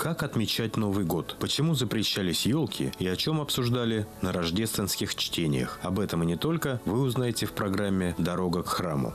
Как отмечать Новый год? Почему запрещались елки и о чем обсуждали на рождественских чтениях? Об этом и не только вы узнаете в программе «Дорога к храму».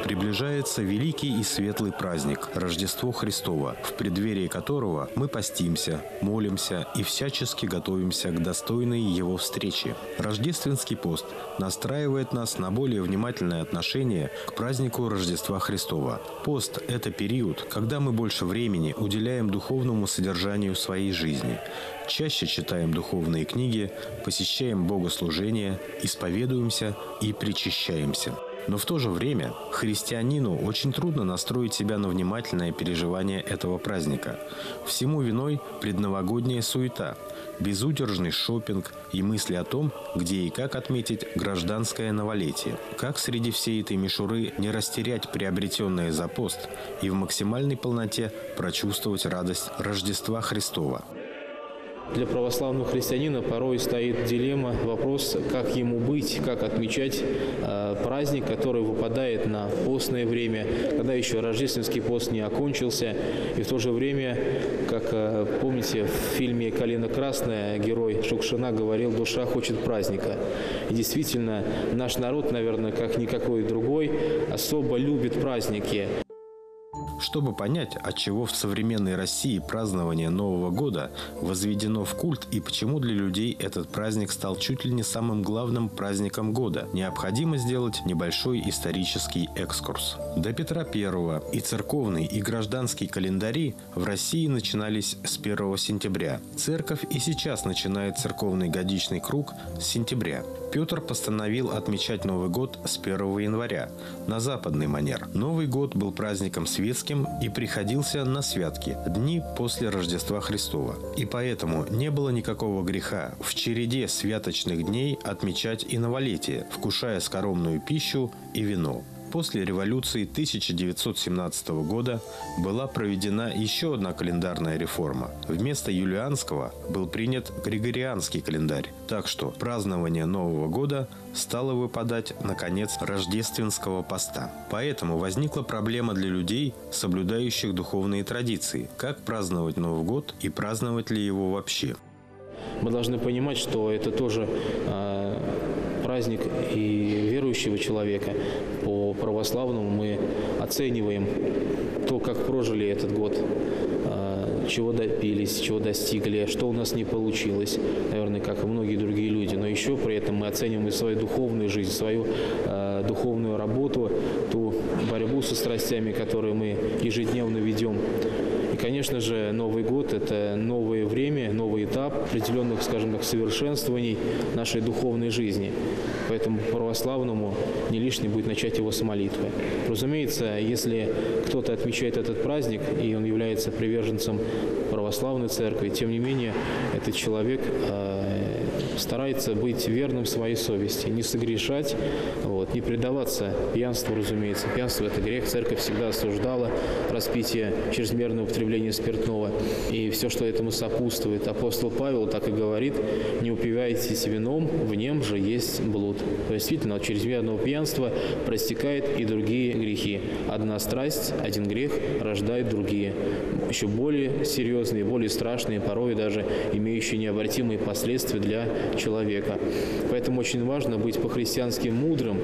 Приближается великий и светлый праздник – Рождество Христово, в преддверии которого мы постимся, молимся и всячески готовимся к достойной его встрече. Рождественский пост настраивает нас на более внимательное отношение к празднику Рождества Христова. Пост – это период, когда мы больше времени уделяем духовному содержанию своей жизни, чаще читаем духовные книги, посещаем богослужения, исповедуемся и причащаемся. Но в то же время христианину очень трудно настроить себя на внимательное переживание этого праздника. Всему виной предновогодняя суета, безудержный шопинг и мысли о том, где и как отметить гражданское новолетие. Как среди всей этой мишуры не растерять приобретенное за пост и в максимальной полноте прочувствовать радость Рождества Христова. Для православного христианина порой стоит дилемма, вопрос, как ему быть, как отмечать праздник, который выпадает на постное время, когда еще рождественский пост не окончился. И в то же время, как помните, в фильме «Калина красная» герой Шукшина говорил: «Душа хочет праздника». И действительно, наш народ, наверное, как никакой другой, особо любит праздники. Чтобы понять, отчего в современной России празднование Нового года возведено в культ и почему для людей этот праздник стал чуть ли не самым главным праздником года, необходимо сделать небольшой исторический экскурс. До Петра I и церковный, и гражданский календари в России начинались с 1 сентября. Церковь и сейчас начинает церковный годичный круг с сентября. Петр постановил отмечать Новый год с 1 января, на западный манер. Новый год был праздником светским и приходился на святки, дни после Рождества Христова. И поэтому не было никакого греха в череде святочных дней отмечать и новолетие, вкушая скоромную пищу и вино. После революции 1917 года была проведена еще одна календарная реформа. Вместо юлианского был принят григорианский календарь. Так что празднование Нового года стало выпадать на конец рождественского поста. Поэтому возникла проблема для людей, соблюдающих духовные традиции. Как праздновать Новый год и праздновать ли его вообще? Мы должны понимать, что это тоже праздник и верующего человека. По православному мы оцениваем то, как прожили этот год, чего добились, чего достигли, что у нас не получилось, наверное, как и многие другие люди. Но еще при этом мы оцениваем и свою духовную жизнь, свою духовную работу, ту борьбу со страстями, которую мы ежедневно ведем. И, конечно же, Новый год – это новое время, новый этап определенных, скажем так, совершенствований нашей духовной жизни. Поэтому православному не лишним будет начать его с молитвы. Разумеется, если кто-то отмечает этот праздник, и он является приверженцем православной церкви, тем не менее, этот человек старается быть верным своей совести, не согрешать, не предаваться пьянству, разумеется. Пьянство – это грех. Церковь всегда осуждала распитие, чрезмерное употребление спиртного и все, что этому сопутствует. Апостол Павел так и говорит: «Не упивайтесь вином, в нем же есть блуд». То есть, действительно, от чрезмерного пьянства проистекают и другие грехи. Одна страсть, один грех рождает другие, еще более серьезные, более страшные, порой даже имеющие необратимые последствия для человека. Поэтому очень важно быть по-христиански мудрым,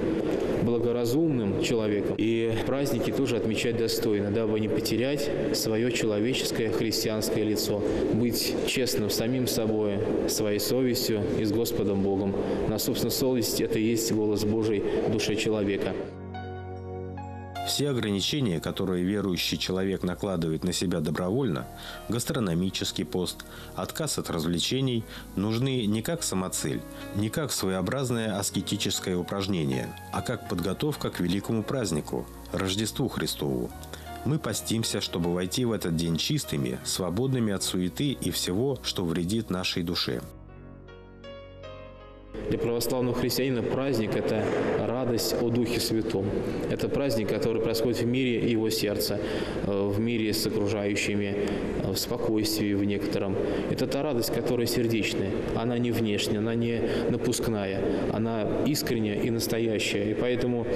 благоразумным человеком. И праздники тоже отмечать достойно, дабы не потерять свое человеческое христианское лицо. Быть честным самим собой, своей совестью и с Господом Богом. На собственной совести это и есть голос Божий в душе человека. Все ограничения, которые верующий человек накладывает на себя добровольно, гастрономический пост, отказ от развлечений, нужны не как самоцель, не как своеобразное аскетическое упражнение, а как подготовка к великому празднику – Рождеству Христову. Мы постимся, чтобы войти в этот день чистыми, свободными от суеты и всего, что вредит нашей душе. Для православного христианина праздник – это радость о Духе Святом. Это праздник, который происходит в мире его сердца, в мире с окружающими, в спокойствии в некотором. Это та радость, которая сердечная. Она не внешняя, она не напускная, она искренняя и настоящая. И поэтому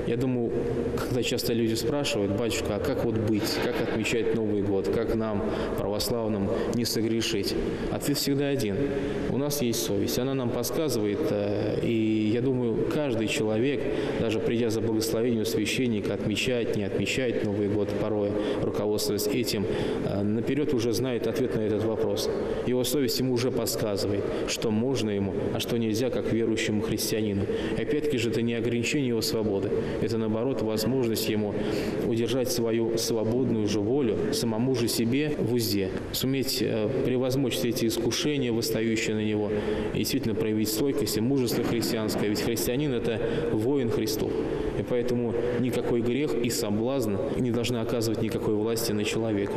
я думаю, когда часто люди спрашивают: батюшка, а как вот быть, как отмечать Новый год, как нам, православным, не согрешить? Ответ всегда один. У нас есть совесть, она нам подсказывает, и я думаю, каждый человек, даже придя за благословением священника, отмечать, не отмечать Новый год, порой руководствуясь этим, наперед уже знает ответ на этот вопрос. Его совесть ему уже подсказывает, что можно ему, а что нельзя, как верующему христианину. И опять-таки же это не ограничение его свободы, это, наоборот, возможность ему удержать свою свободную же волю, самому же себе в узде, суметь превозмочь все эти искушения, восстающие на него, и действительно проявить стойкость и мужество христианское. Ведь христианин – это воин Христов. И поэтому никакой грех и соблазн не должны оказывать никакой власти на человека.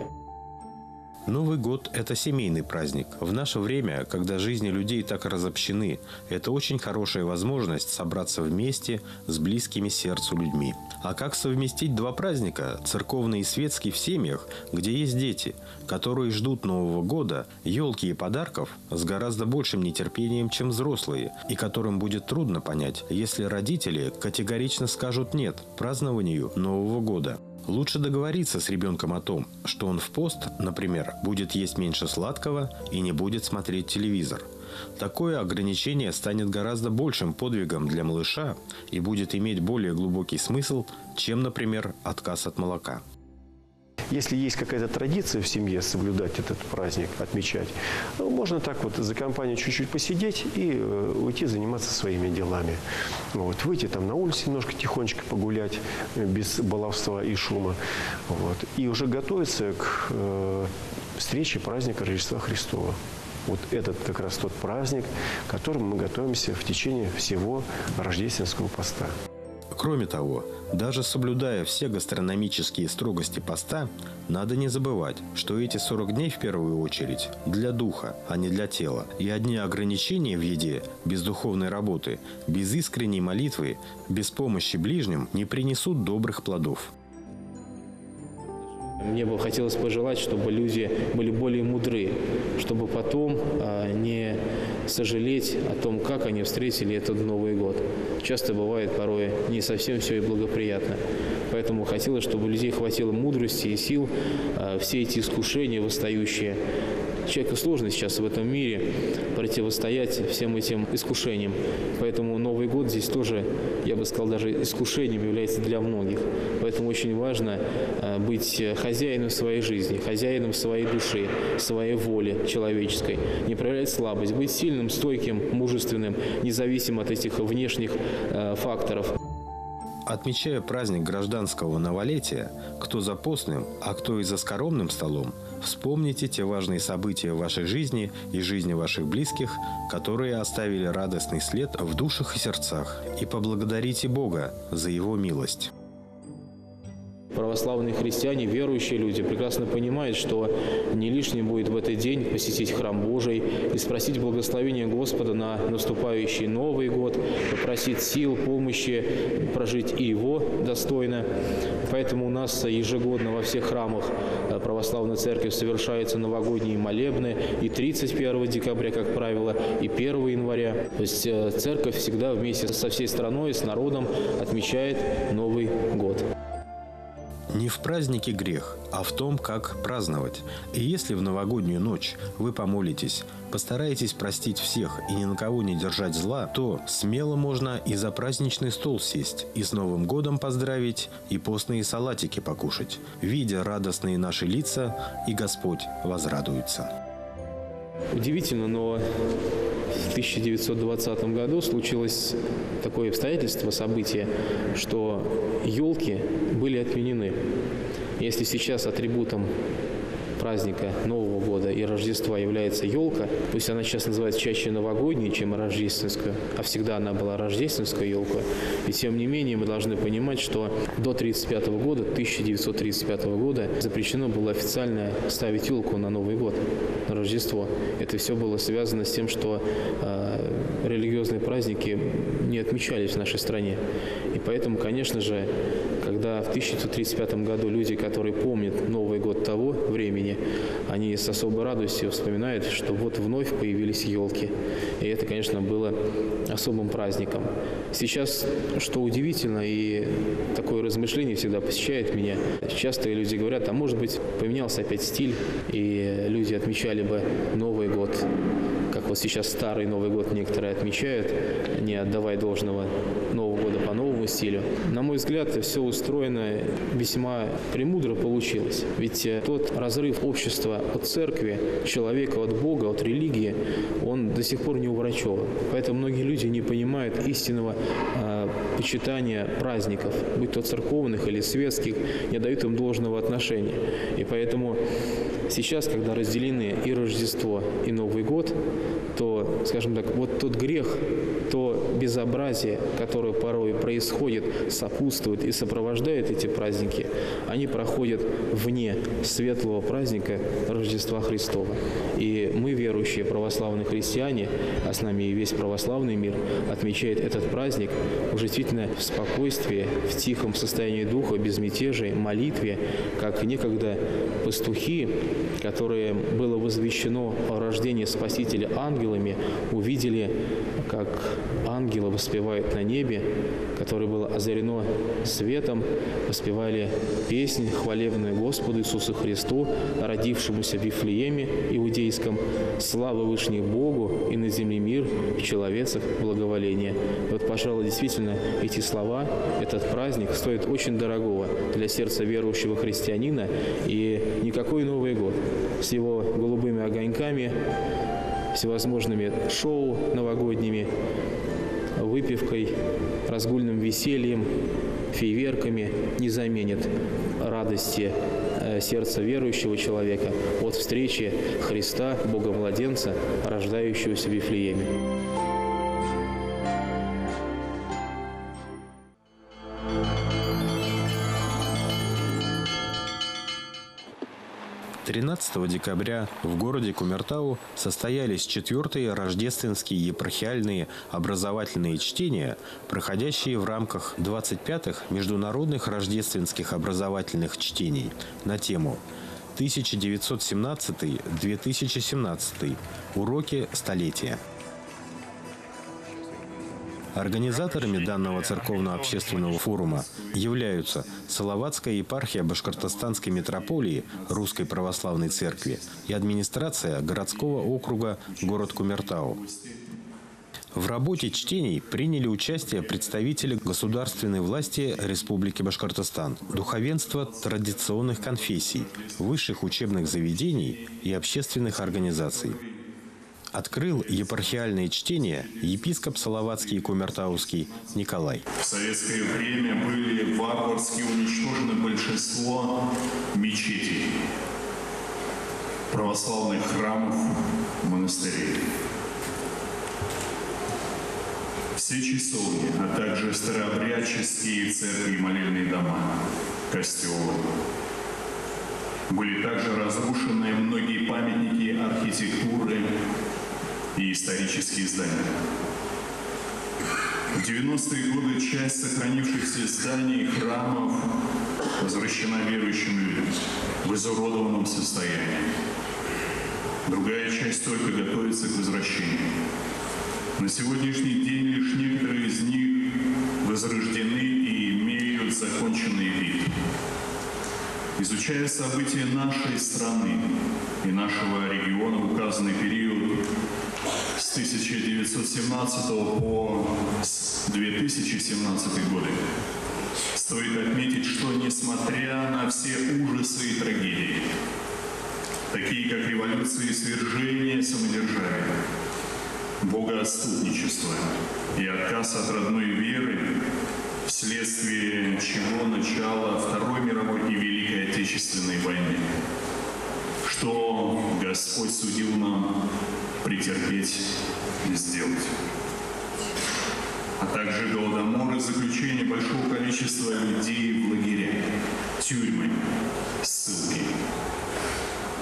Новый год – это семейный праздник. В наше время, когда жизни людей так разобщены, это очень хорошая возможность собраться вместе с близкими сердцу людьми. А как совместить два праздника, церковный и светский, в семьях, где есть дети, которые ждут Нового года, елки и подарков с гораздо большим нетерпением, чем взрослые, и которым будет трудно понять, если родители категорично скажут «нет» празднованию Нового года? Лучше договориться с ребенком о том, что он в пост, например, будет есть меньше сладкого и не будет смотреть телевизор. Такое ограничение станет гораздо большим подвигом для малыша и будет иметь более глубокий смысл, чем, например, отказ от молока. Если есть какая-то традиция в семье соблюдать этот праздник, отмечать, можно так вот за компанию чуть-чуть посидеть и уйти заниматься своими делами. Вот. Выйти там на улицу немножко тихонечко погулять, без баловства и шума. Вот. И уже готовиться к встрече праздника Рождества Христова. Вот этот как раз тот праздник, к которому мы готовимся в течение всего рождественского поста. Кроме того, даже соблюдая все гастрономические строгости поста, надо не забывать, что эти 40 дней в первую очередь для духа, а не для тела. И одни ограничения в еде, без духовной работы, без искренней молитвы, без помощи ближним не принесут добрых плодов. Мне бы хотелось пожелать, чтобы люди были более мудры, чтобы потом не сожалеть о том, как они встретили этот Новый год. Часто бывает порой не совсем все и благоприятно. Поэтому хотелось, чтобы у людей хватило мудрости и сил все эти искушения восстающие. Человеку сложно сейчас в этом мире противостоять всем этим искушениям. Поэтому Новый год здесь тоже, я бы сказал, даже искушением является для многих. Поэтому очень важно быть хозяином своей жизни, хозяином своей души, своей воли человеческой. Не проявлять слабость, быть сильным, стойким, мужественным, независимо от этих внешних факторов. Отмечая праздник гражданского новолетия, кто за постным, а кто и за скоромным столом, вспомните те важные события в вашей жизни и жизни ваших близких, которые оставили радостный след в душах и сердцах, и поблагодарите Бога за Его милость. Православные христиане, верующие люди прекрасно понимают, что не лишним будет в этот день посетить храм Божий и спросить благословения Господа на наступающий Новый год, попросить сил, помощи прожить и его достойно. Поэтому у нас ежегодно во всех храмах Православной Церкви совершаются новогодние молебны и 31 декабря, как правило, и 1 января. То есть Церковь всегда вместе со всей страной, с народом отмечает Новый год. Не в празднике грех, а в том, как праздновать. И если в новогоднюю ночь вы помолитесь, постараетесь простить всех и ни на кого не держать зла, то смело можно и за праздничный стол сесть, и с Новым годом поздравить, и постные салатики покушать. Видя радостные наши лица, и Господь возрадуется. Удивительно, но в 1920 году случилось такое обстоятельство, событие, что елки были отменены. Если сейчас атрибутом праздника Нового года и Рождества является елка, пусть она сейчас называется чаще новогодней, чем рождественская, а всегда она была рождественская елка, и тем не менее мы должны понимать, что до 1935 года запрещено было официально ставить елку на Новый год, на Рождество. Это все было связано с тем, что религиозные праздники не отмечались в нашей стране. И поэтому, конечно же, когда в 1935 году люди, которые помнят Новый год того времени, они с особой радостью вспоминают, что вот вновь появились елки. И это, конечно, было особым праздником. Сейчас, что удивительно, и такое размышление всегда посещает меня, часто люди говорят, а может быть, поменялся опять стиль, и люди отмечали бы Новый год, как вот сейчас старый Новый год некоторые отмечают, не отдавая должного Нового года по новому стилю. На мой взгляд, все устроено весьма премудро получилось. Ведь тот разрыв общества от церкви, человека от Бога, от религии, он до сих пор не уврачеван. Поэтому многие люди не понимают истинного почитания праздников, будь то церковных или светских, не дают им должного отношения. И поэтому сейчас, когда разделены и Рождество, и Новый год, то, скажем так, вот тот грех, то безобразие, которое порой происходит, сопутствует и сопровождает эти праздники, они проходят вне светлого праздника Рождества Христова. И мы, верующие православные христиане, а с нами и весь православный мир, отмечает этот праздник уже действительно в спокойствии, в тихом состоянии духа, безмятежии, молитве, как некогда пастухи, которые было возвещено о рождении Спасителя ангелами, увидели, как ангелы воспевают на небе, которое было озарено светом, воспевали песнь хвалебную Господу Иисусу Христу, родившемуся в Вифлееме иудейском, слава Вышней Богу и на земле мир, в человецах благоволение. И вот, пожалуй, действительно, эти слова, этот праздник стоит очень дорогого для сердца верующего христианина, и никакой Новый год с его голубыми огоньками, всевозможными шоу новогодними, выпивкой, разгульным весельем, фейерверками не заменит радости сердца верующего человека от встречи Христа, Бога-младенца, рождающегося в Вифлееме. 13 декабря в городе Кумертау состоялись 4-е рождественские епархиальные образовательные чтения, проходящие в рамках 25-х международных рождественских образовательных чтений на тему 1917-2017. Уроки столетия. Организаторами данного церковно-общественного форума являются Салаватская епархия Башкортостанской митрополии Русской Православной Церкви и администрация городского округа город Кумертау. В работе чтений приняли участие представители государственной власти Республики Башкортостан, духовенства традиционных конфессий, высших учебных заведений и общественных организаций. Открыл епархиальные чтения епископ Салаватский и Кумертауский Николай. В советское время были варварски уничтожены большинство мечетей, православных храмов, монастырей. Все часовни, а также старообрядческие церкви и молельные дома, костелы. Были также разрушены многие памятники архитектуры и исторические здания. В 90-е годы часть сохранившихся зданий и храмов возвращена верующим людям в изуродованном состоянии. Другая часть только готовится к возвращению. На сегодняшний день лишь некоторые из них возрождены и имеют законченный вид. Изучая события нашей страны и нашего региона в указанный период с 1917 по 2017 годы, стоит отметить, что несмотря на все ужасы и трагедии, такие как революции, свержение, самодержавие, богоотступничество и отказ от родной веры, вследствие чего начало Второй мировой и Великой Отечественной войны, что Господь судил нам претерпеть и сделать, а также голодомор и заключение большого количества людей в лагеря, тюрьмы, ссылки.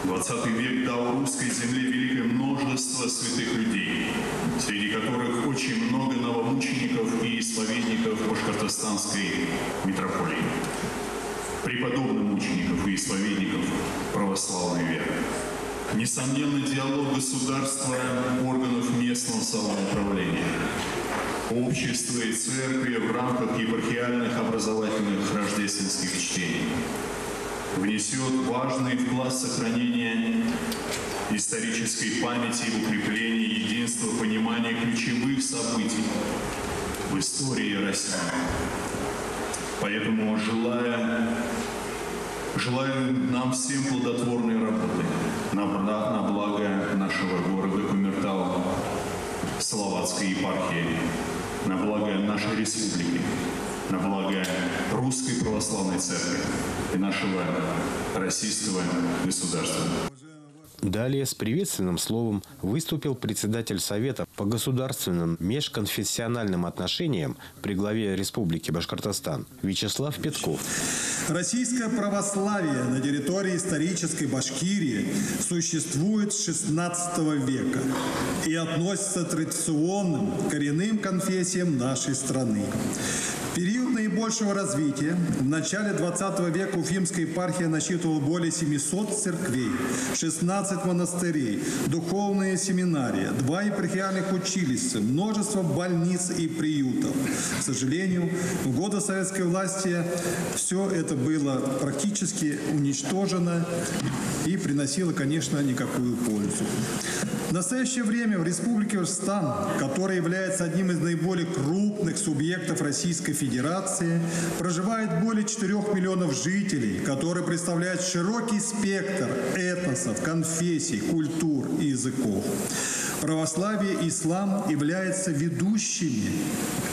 XX век дал русской земле великое множество святых людей, среди которых очень много новомучеников и исповедников Башкортостанской митрополии, преподобных мучеников и исповедников православной веры. Несомненно, диалог государства, органов местного самоуправления, общества и церкви в рамках епархиальных образовательных рождественских чтений внесет важный вклад в сохранение исторической памяти и укрепление единства, понимания ключевых событий в истории России. Поэтому желаю нам всем плодотворной работы на благо нашего города Кумертау, Салаватской епархии, на благо нашей республики, на благо Русской Православной Церкви и нашего российского государства. Далее с приветственным словом выступил председатель Совета по государственным межконфессиональным отношениям при главе Республики Башкортостан Вячеслав Петков. Российское православие на территории исторической Башкирии существует с XVI века и относится к традиционным коренным конфессиям нашей страны. В период наибольшего развития в начале XX века Уфимская епархия насчитывала более 700 церквей, 16 монастырей, духовные семинарии, 2 епархиальных училища, множество больниц и приютов. К сожалению, в годы советской власти все это было практически уничтожено и приносило, конечно, никакую пользу. В настоящее время в Республике Башкортостан, которая является одним из наиболее крупных субъектов Российской Федерации, проживает более 4 миллионов жителей, которые представляют широкий спектр этносов, конфессий, культур и языков. Православие и ислам являются ведущими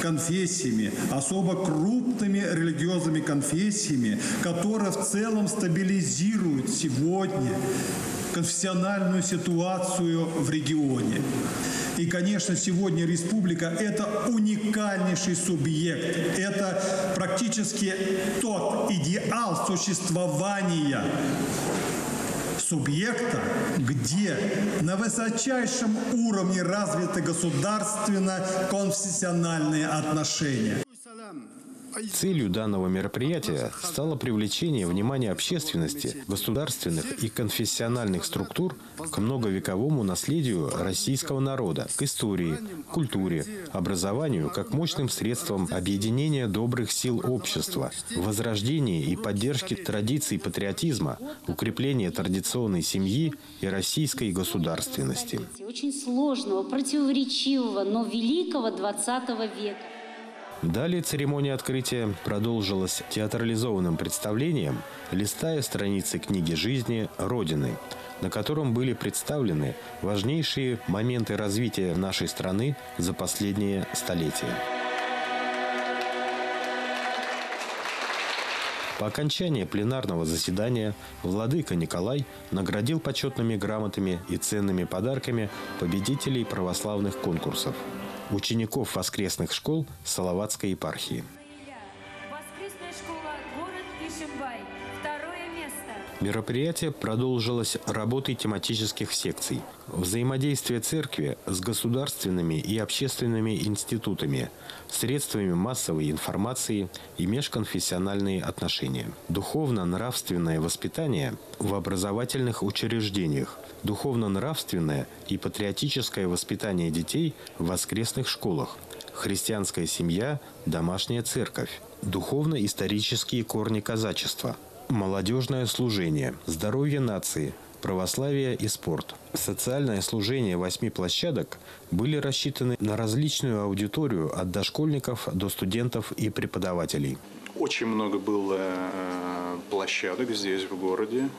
конфессиями, особо крупными религиозными конфессиями, которые в целом стабилизируют сегодня конфессиональную ситуацию в регионе. И, конечно, сегодня республика – это уникальнейший субъект. Это практически тот идеал существования субъекта, где на высочайшем уровне развиты государственно-конфессиональные отношения. Целью данного мероприятия стало привлечение внимания общественности, государственных и конфессиональных структур к многовековому наследию российского народа, к истории, культуре, образованию как мощным средством объединения добрых сил общества, возрождения и поддержки традиций патриотизма, укрепления традиционной семьи и российской государственности. Очень сложного, противоречивого, но великого XX века. Далее церемония открытия продолжилась театрализованным представлением, листая страницы книги жизни «Родины», на котором были представлены важнейшие моменты развития нашей страны за последние столетия. По окончании пленарного заседания владыка Николай наградил почетными грамотами и ценными подарками победителей православных конкурсов, учеников воскресных школ Салаватской епархии. Воскресная школа, город Ишимбай. 2-е место. Мероприятие продолжилось работой тематических секций, взаимодействие церкви с государственными и общественными институтами, средствами массовой информации и межконфессиональные отношения, духовно-нравственное воспитание в образовательных учреждениях, духовно-нравственное и патриотическое воспитание детей в воскресных школах, христианская семья, домашняя церковь, духовно-исторические корни казачества, молодежное служение, здоровье нации, православие и спорт. Социальное служение 8 площадок были рассчитаны на различную аудиторию от дошкольников до студентов и преподавателей. Очень много было площадок здесь, в городе,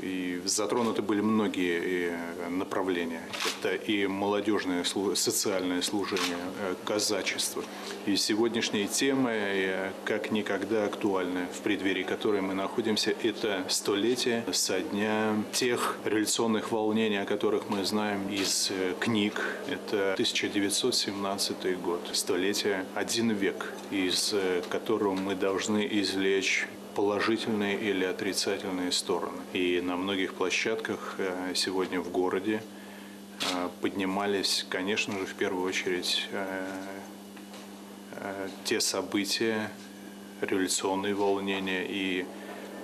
и затронуты были многие направления. Это и молодежное социальное служение, казачество. И сегодняшняя тема, как никогда актуальна в преддверии которой мы находимся, это столетие со дня тех революционных волнений, о которых мы знаем из книг. Это 1917 год, столетие, 1 век, из которого мы должны извлечь положительные или отрицательные стороны. И на многих площадках сегодня в городе поднимались, конечно же, в первую очередь те события, революционные волнения и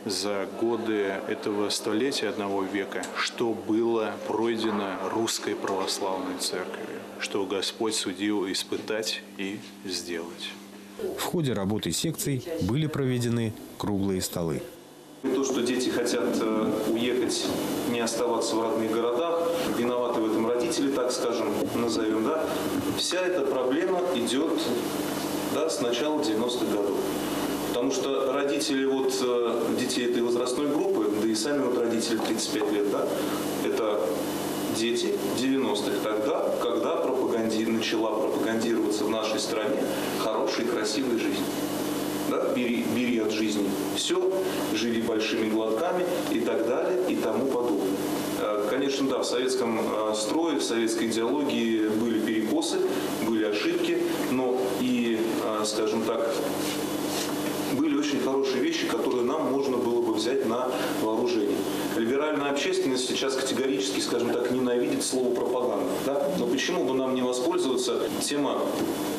за годы этого столетия, одного века, что было пройдено Русской Православной Церковью, что Господь судил испытать и сделать. В ходе работы секций были проведены круглые столы. То, что дети хотят уехать, не оставаться в родных городах, виноваты в этом родители, так скажем, назовем, да, вся эта проблема идет, да, с начала 90-х годов. Потому что родители детей этой возрастной группы, да и сами родители 35 лет, да, это дети 90-х, тогда, когда начала пропагандироваться в нашей стране хорошая и красивая жизнь. Да? Бери от жизни все, живи большими глотками и так далее и тому подобное. Конечно, да, в советском строе, в советской идеологии были перекосы, были ошибки, но и, скажем так, были очень хорошие вещи, которые нам можно было бы взять на вооружение. Либеральная общественность сейчас категорически, скажем так, ненавидит слово пропаганда. Да? Но почему бы нам не воспользоваться тема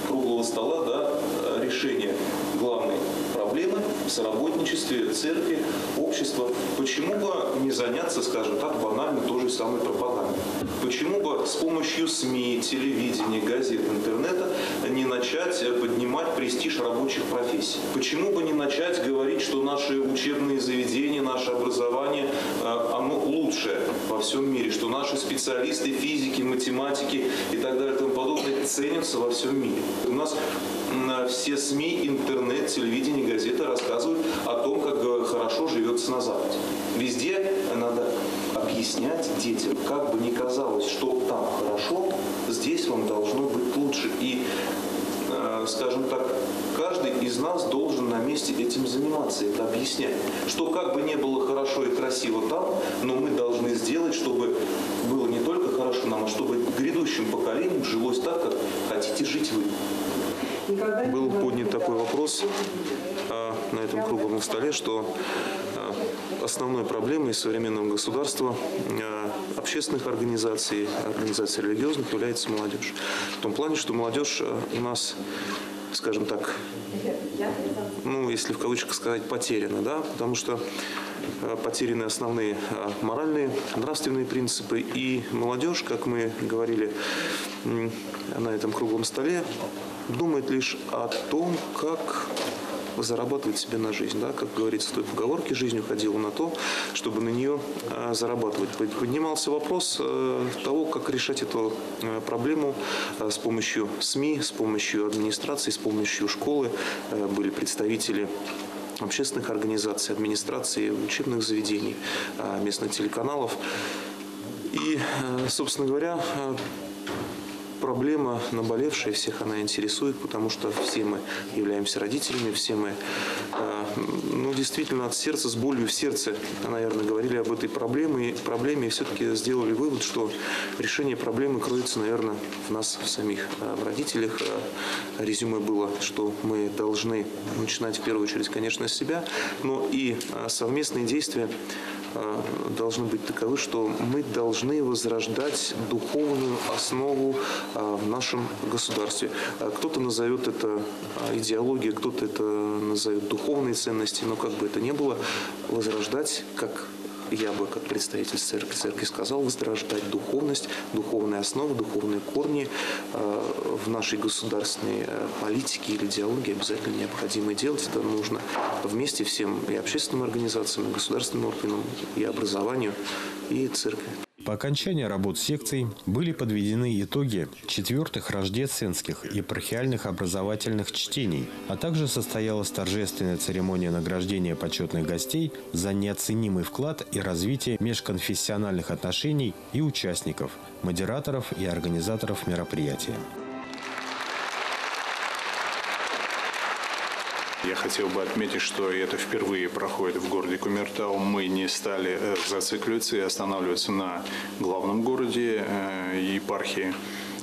круглого стола, да, решения главной проблемы в соработничестве церкви, общества? Почему бы не заняться, скажем так, банально той же самой пропагандой? Почему бы с помощью СМИ, телевидения, газет, интернета не начать поднимать престиж рабочих профессий? Почему бы не начать говорить, что наши учебные заведения, наше образование, оно лучшее во всем мире, что наши специалисты физики, математики и так далее и тому подобное ценятся во всем мире? У нас все СМИ, интернет, телевидение, газеты рассказывают о том, как хорошо живется на Западе. Везде надо объяснять детям, как бы ни казалось, что там хорошо, здесь вам должно быть лучше. И, скажем так, каждый из нас должен на месте этим заниматься, это объяснять. Что как бы ни было хорошо и красиво там, но мы должны сделать, чтобы было не только хорошо нам, а чтобы грядущим поколениям жилось так, как хотите жить вы. Был поднят такой вопрос на этом круглом столе, что основной проблемой современного государства, общественных организаций, организаций религиозных является молодежь. В том плане, что молодежь у нас, скажем так, если в кавычках сказать, потеряна, да, потому что потеряны основные моральные, нравственные принципы. И молодежь, как мы говорили на этом круглом столе, думает лишь о том, как зарабатывать себе на жизнь. Да? Как говорится в той поговорке, жизнь уходила на то, чтобы на нее зарабатывать. Поднимался вопрос того, как решать эту проблему с помощью СМИ, с помощью администрации, с помощью школы. Были представители общественных организаций, администрации, учебных заведений, местных телеканалов. И, собственно говоря, проблема наболевшая, всех она интересует, потому что все мы являемся родителями, все мы, действительно, от сердца, с болью в сердце, наверное, говорили об этой проблеме и все-таки сделали вывод, что решение проблемы кроется, наверное, в нас самих, в родителях. Резюме было, что мы должны начинать в первую очередь, конечно, с себя, но и совместные действия должны быть таковы, что мы должны возрождать духовную основу в нашем государстве. Кто-то назовет это идеологией, кто-то это назовет духовные ценности, но как бы это ни было, возрождать, как я бы, как представитель церкви сказал, возрождать духовность, духовные основы, духовные корни в нашей государственной политике или идеологии обязательно необходимо делать. Это нужно вместе всем и общественным организациям, и государственным органам, и образованию, и церкви. По окончании работ секций были подведены итоги 4-х рождественских и епархиальных образовательных чтений, а также состоялась торжественная церемония награждения почетных гостей за неоценимый вклад и развитие межконфессиональных отношений и участников, модераторов и организаторов мероприятия. Я хотел бы отметить, что это впервые проходит в городе Кумертау. Мы не стали зацикливаться и останавливаться на главном городе епархии.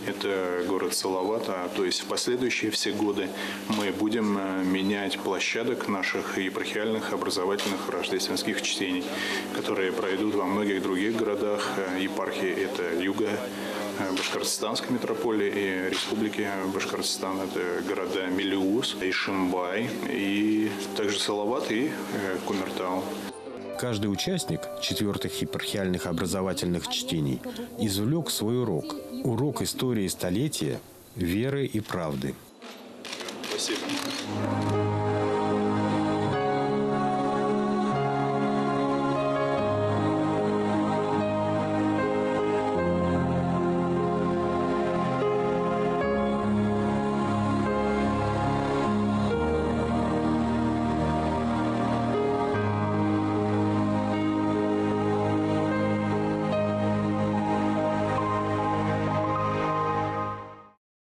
это город Салавата. То есть в последующие все годы мы будем менять площадок наших епархиальных образовательных рождественских чтений, которые пройдут во многих других городах епархии. Это юга Башкортостанской метрополии и Республики Башкортостан. Это города Мелеуз, Ишимбай, и также Салават и Кумертау. Каждый участник 4-х епархиальных образовательных чтений извлек свой урок. Урок истории столетия, веры и правды. Спасибо.